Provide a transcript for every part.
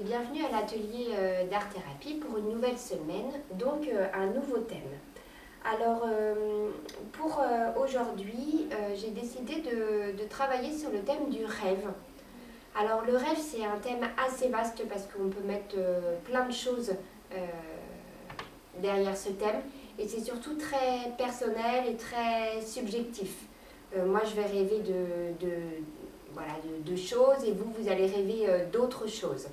bienvenue à l'atelier d'art-thérapie pour une nouvelle semaine, donc un nouveau thème. Alors pour aujourd'hui, j'ai décidé de travailler sur le thème du rêve. Alors le rêve, c'est un thème assez vaste parce qu'on peut mettre plein de choses derrière ce thème et c'est surtout très personnel et très subjectif. Moi je vais rêver de choses et vous allez rêver d'autres choses.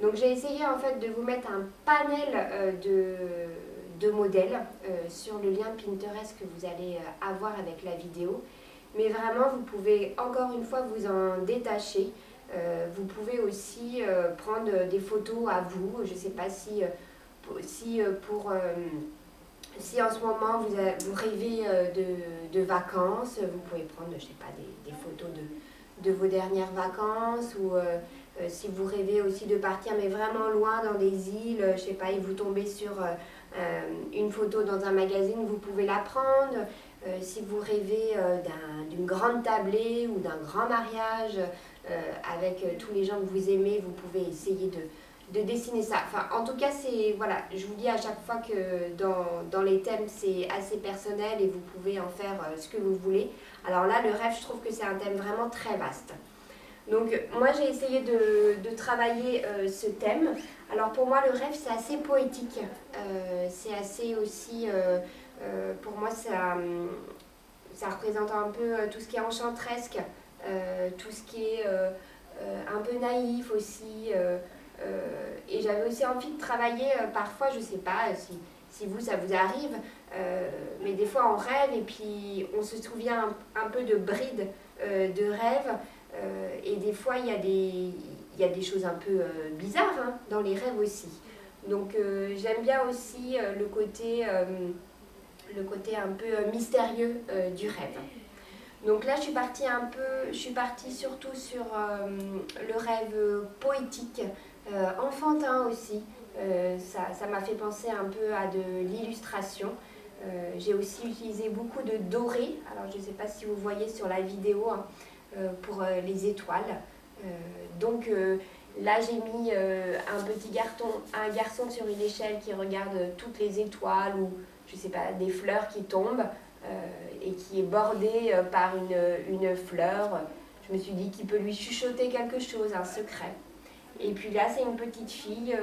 Donc j'ai essayé en fait de vous mettre un panel de modèles sur le lien Pinterest que vous allez avoir avec la vidéo. Mais vraiment, vous pouvez encore une fois vous en détacher. Vous pouvez aussi prendre des photos à vous. Je ne sais pas si en ce moment vous rêvez de vacances, vous pouvez prendre, je sais pas, des photos de vos dernières vacances ou si vous rêvez aussi de partir mais vraiment loin dans des îles, je sais pas, et vous tombez sur une photo dans un magazine, vous pouvez la prendre. Si vous rêvez d'une grande tablée ou d'un grand mariage avec tous les gens que vous aimez, vous pouvez essayer de dessiner ça. Enfin, en tout cas, voilà, je vous dis à chaque fois que dans les thèmes, c'est assez personnel et vous pouvez en faire ce que vous voulez. Alors là, le rêve, je trouve que c'est un thème vraiment très vaste. Donc moi, j'ai essayé de travailler ce thème. Alors pour moi, le rêve, c'est assez poétique. C'est assez aussi, pour moi, ça représente un peu tout ce qui est enchanteresque, tout ce qui est un peu naïf aussi. Et j'avais aussi envie de travailler parfois, je ne sais pas si ça vous arrive, mais des fois on rêve et puis on se souvient un peu de brides de rêve. Et des fois il y a des choses un peu bizarres dans les rêves aussi. Donc j'aime bien aussi le côté un peu mystérieux du rêve. Donc là, je suis partie surtout sur le rêve poétique, enfantin aussi. Ça m'a fait penser un peu à de l'illustration. J'ai aussi utilisé beaucoup de doré. Alors, je ne sais pas si vous voyez sur la vidéo pour les étoiles. Donc là, j'ai mis un garçon sur une échelle qui regarde toutes les étoiles ou, je ne sais pas, des fleurs qui tombent. Et qui est bordé par une fleur. Je me suis dit qu'il peut lui chuchoter quelque chose, un secret. Et puis là, c'est une petite fille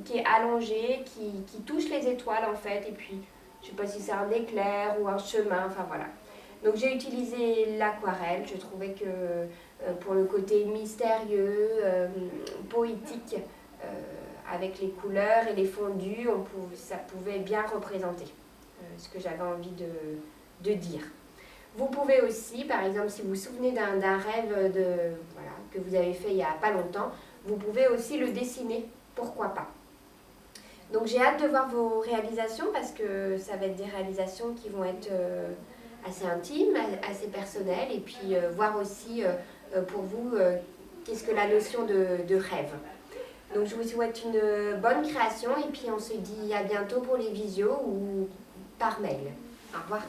qui est allongée, qui touche les étoiles en fait. Et puis, je ne sais pas si c'est un éclair ou un chemin, enfin voilà. Donc j'ai utilisé l'aquarelle. Je trouvais que pour le côté mystérieux, poétique, avec les couleurs et les fondus, ça pouvait bien représenter ce que j'avais envie de dire. Vous pouvez aussi, par exemple, si vous vous souvenez d'un rêve que vous avez fait il n'y a pas longtemps, vous pouvez aussi le dessiner, pourquoi pas. Donc j'ai hâte de voir vos réalisations parce que ça va être des réalisations qui vont être assez intimes, assez personnelles et puis voir aussi pour vous qu'est-ce que la notion de rêve. Donc je vous souhaite une bonne création et puis on se dit à bientôt pour les visios ou par mail. Au revoir.